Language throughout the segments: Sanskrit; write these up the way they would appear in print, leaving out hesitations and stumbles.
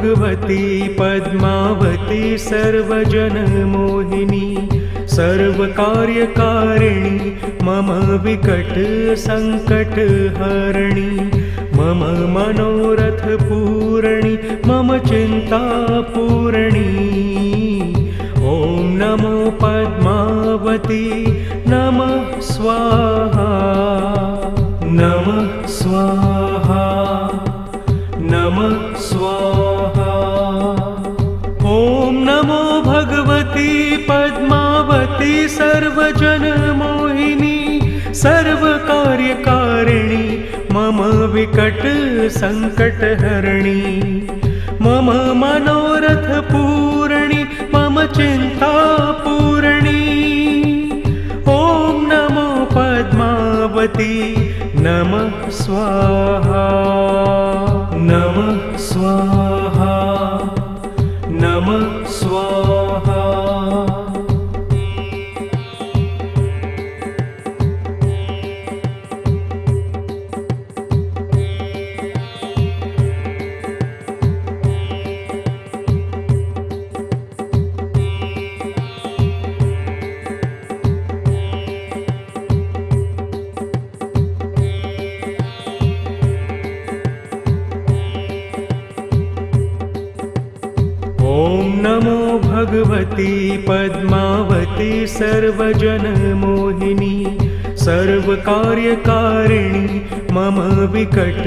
भगवती पद्मावती सर्वजनमोहिनी सर्वकार्यकारिणी मम विकट संकटहरिणी मम मनोरथ पूरणी मम चिंता पूरणी। ॐ नमो पद्मावती नमः स्वाहा नमः स्वाहा नमः स्वाहा। ॐ नमो भगवती पद्मावती सर्वजनमोहिनी सर्वकार्यकारिणी मम विकट संकटहरिणी मम मनोरथ पूरणी मम चिंता पूरणी। ॐ नमो पद्मावती नमः स्वाहा नमः स्वाहा नमः स्वाहा। ॐ नमो भगवती पद्मावती सर्वजनमोहिनी सर्वकार्यकारिणी मम विकट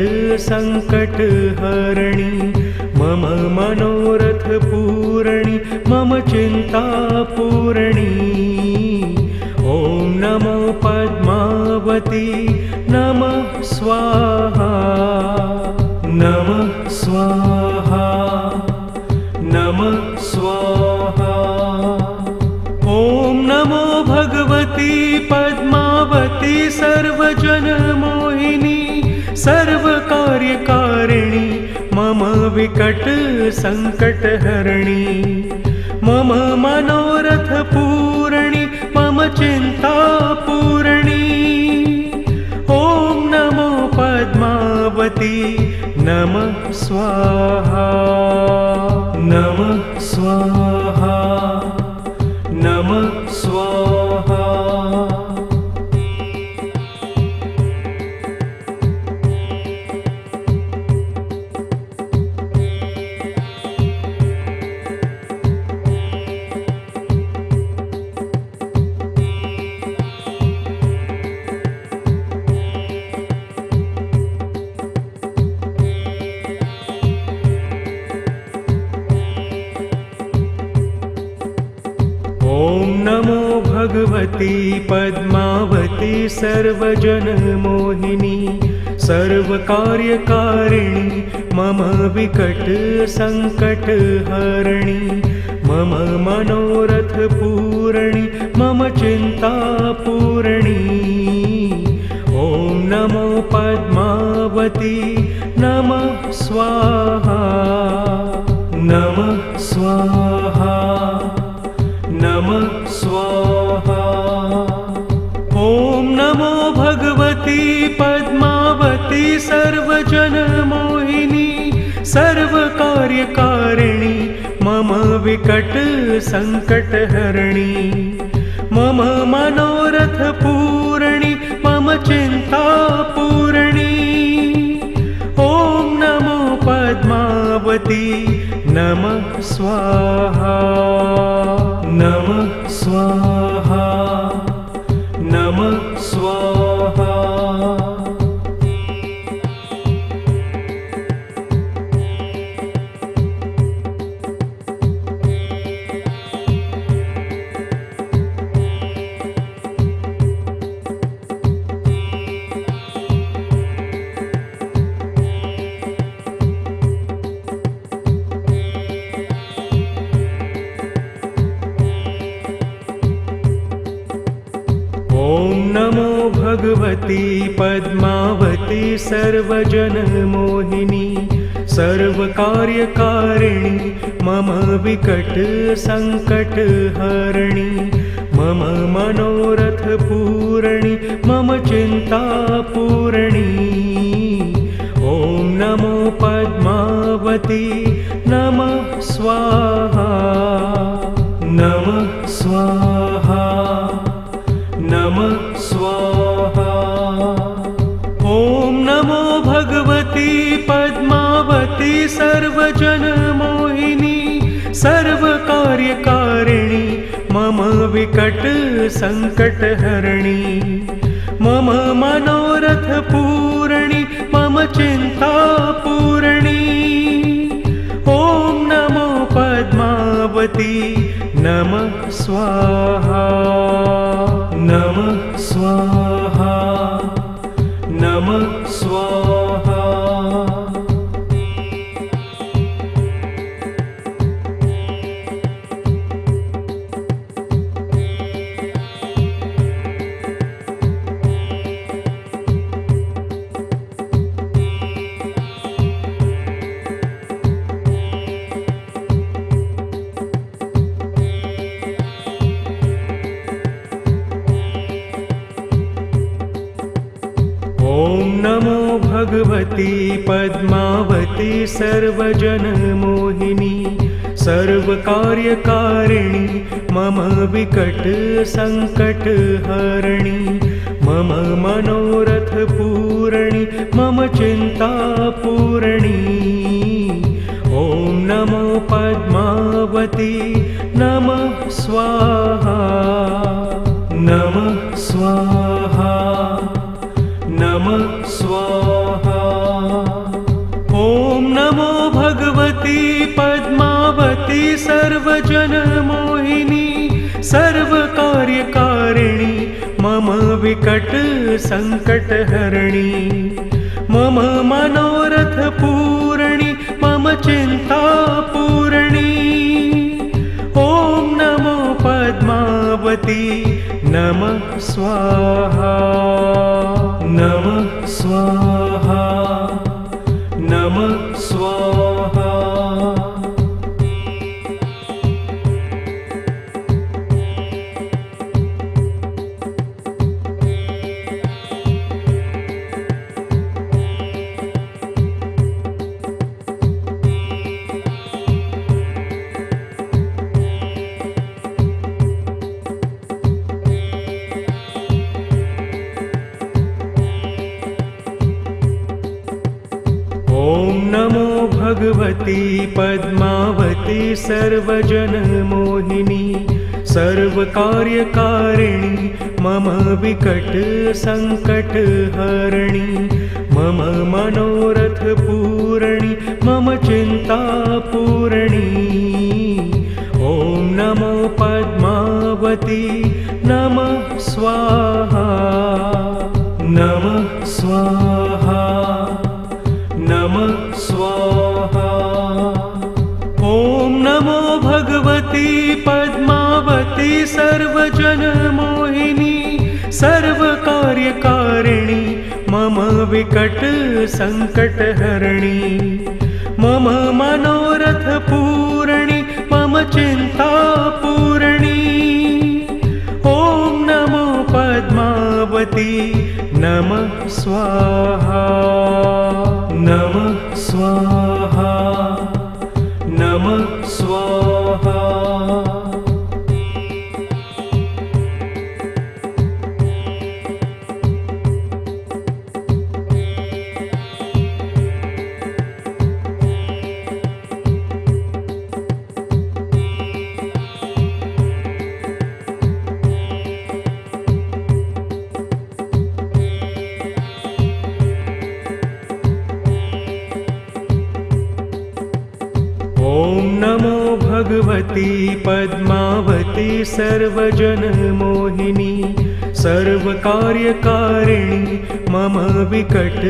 संकटहरिणी मम मनोरथ पूरणी मम चिंता पूरणी। ॐ नमो पद्मावती नमः स्वाहा नमः स्वाहा नमः स्वाहा। ॐ नमो भगवती पद्मावती सर्वजनमोहिनी सर्वकार्यकारिणी मम विकट संकटहरिणी मम मनोरथ पूरणी मम चिंता पूरणी। ॐ नमो पद्मावती नमः स्वाहा नमः स्वाहा नमः स्वाहा। ॐ नमो भगवती पद्मावती सर्वजनमोहिनी सर्वकार्यकारिणी मम विकट संकटहरिणी मम मनोरथ पूरणी मम चिंता पूरणी। ॐ नमो पद्मावती नमः स्वाहा नमः स्वाहा नमः स्वाहा। ॐ नमो भगवती पद्मावती सर्वजनमोहिनी सर्वकार्यकारिणी मम विकट संकटहरिणी मम मनोरथ पूरणी मम चिंता पूरणी। ॐ नमो पद्मावती नमः स्वाहा नमः स्वाहा नमः स्वाहा। ॐ नमो भगवती पद्मावती सर्वजनमोहिनी सर्वकार्यकारिणी मम विकट संकटहरिणी मम मनोरथ पूरणी मम चिंता पूरणी। ॐ नमो पद्मावती नमः स्वाहा नमः स्वाहा नमः स्वाहा। ॐ नमो भगवती पद्मावती सर्वजनमोहिनी सर्वकार्यकारिणी मम विकट संकटहरिणी मम मनोरथ पूरणी मम चिंता पूरणी। ॐ नमो पद्मावती नमः स्वाहा नमः स्वाहा नमः स्वाहा। ॐ नमो भगवती पद्मावती सर्वजनमोहिनी सर्वकार्यकारिणी मम विकट संकटहरिणी मम मनोरथ पूरणी मम चिंता पूरणी। ॐ नमो पद्मावती नमः स्वाहा नमः स्वाहा नमः स्वाहा। ॐ नमो भगवती पद्मावती सर्वजनमोहिनी सर्वकार्यकारिणी मम विकट संकटहरिणी मम मनोरथ पूरणी मम चिंता पूरणी। ॐ नमो पद्मावती नमः स्वाहा नमः स्वाहा नमः स्वाहा। ॐ नमो भगवती पद्मावती सर्वजनमोहिनी सर्वकार्यकारिणी मम विकट संकटहरिणी मम मनोरथ पूरणी मम चिंता पूरणी। ॐ नमो पद्मावती नमः स्वाहा नमः स्वाहा नमः स्वाहा। ॐ नमो भगवती पद्मावती सर्वजनमोहिनी सर्वकार्यकारिणी मम विकट संकटहरिणी मम मनोरथ पूरणी मम चिंता पूरणी। ॐ नमो पद्मावती नमः स्वाहा नमः स्वाहा नमः स्वाहा। ॐ नमो भगवती पद्मावती सर्वजनमोहिनी सर्वकार्यकारिणी मम विकट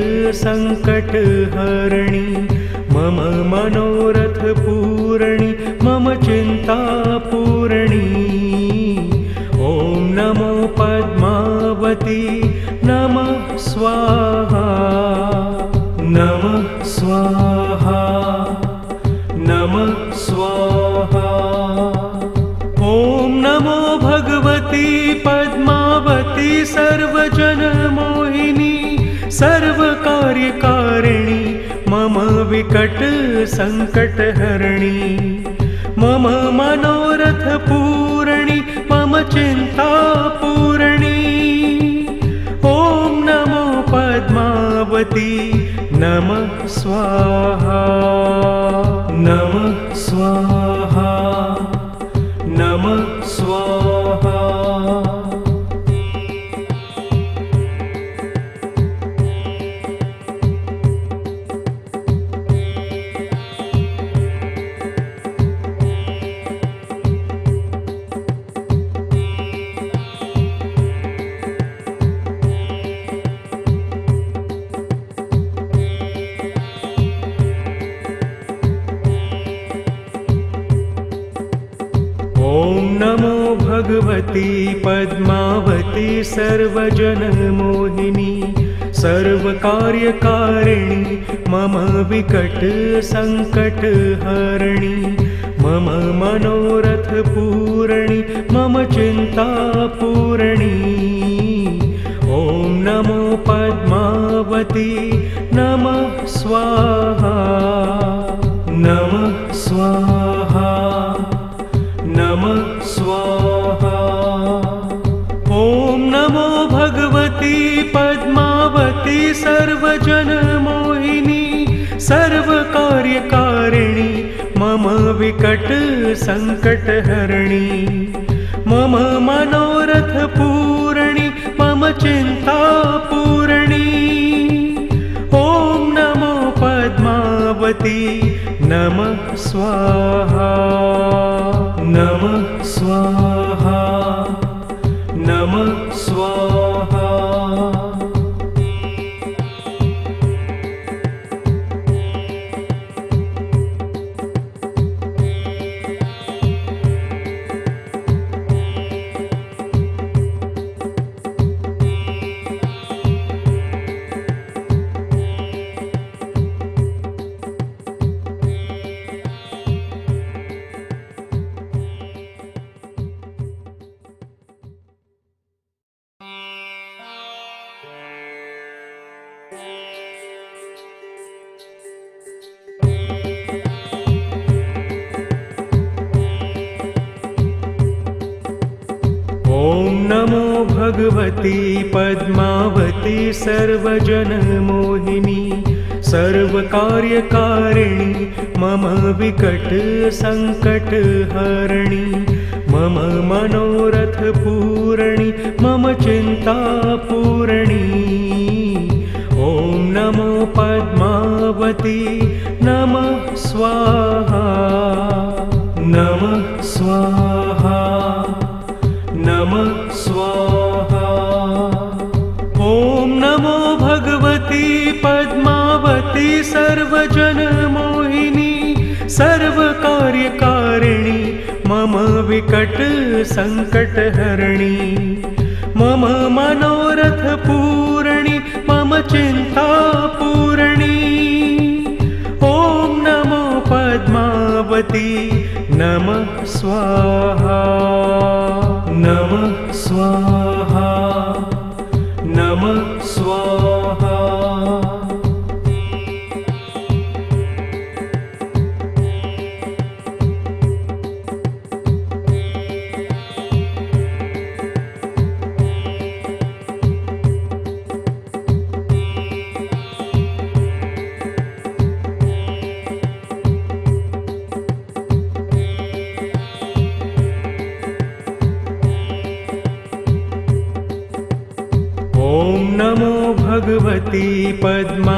संकटहरिणी मम मनोरथ पूरणी मम चिंता पूरणी। ॐ नमो पद्मावती नमः स्वाहा नमः स्वाहा नमः स्वाहा। ॐ नमो भगवती पद्मावती सर्वजनमोहिनी सर्वकार्यकारिणी मम विकट संकटहरणी मम मनोरथ पूरणी मम चिंता पूरणी। ॐ नमो पद्मावती नमः स्वाहा नमः स्वाहा नमः स्वाहा। ॐ नमो भगवती पद्मावती सर्वजनमोहिनी सर्वकार्यकारिणी मम विकट संकटहरिणी मम मनोरथ पूरणी मम चिंता पूरणी। ॐ नमो पद्मावती नमः स्वाहा नमः स्वाहा नमः स्वाहा। ॐ नमो भगवती पद्मावती सर्वजनमोहिनी सर्वकार्यकारिणी मम विकट संकटहरिणी मम मनोरथ पूरणी मम चिंता पूरणी। ॐ नमो पद्मावती नमः स्वाहा नमः स्वाहा नमः स्वाहा। ॐ नमो भगवती पद्मावती सर्वजनमोहिनी सर्वकार्यकारिणी मम विकट संकटहरिणी मम मनोरथ पूरणी मम चिंता पूरणी। ॐ नमो पद्मावती नमः स्वाहा नमः स्वाहा नमः स्वाहा। ॐ नमो भगवती पद्मावती सर्वजनमोहिनी सर्वकार्यकारिणी मम विकट संकटहरिणी मम मनोरथ पूरणी मम चिंता पूरणी। ॐ नमो पद्मावती नमः स्वाहा नमः स्वाहा नमः स्वाहा। ॐ नमो भगवती पद्मा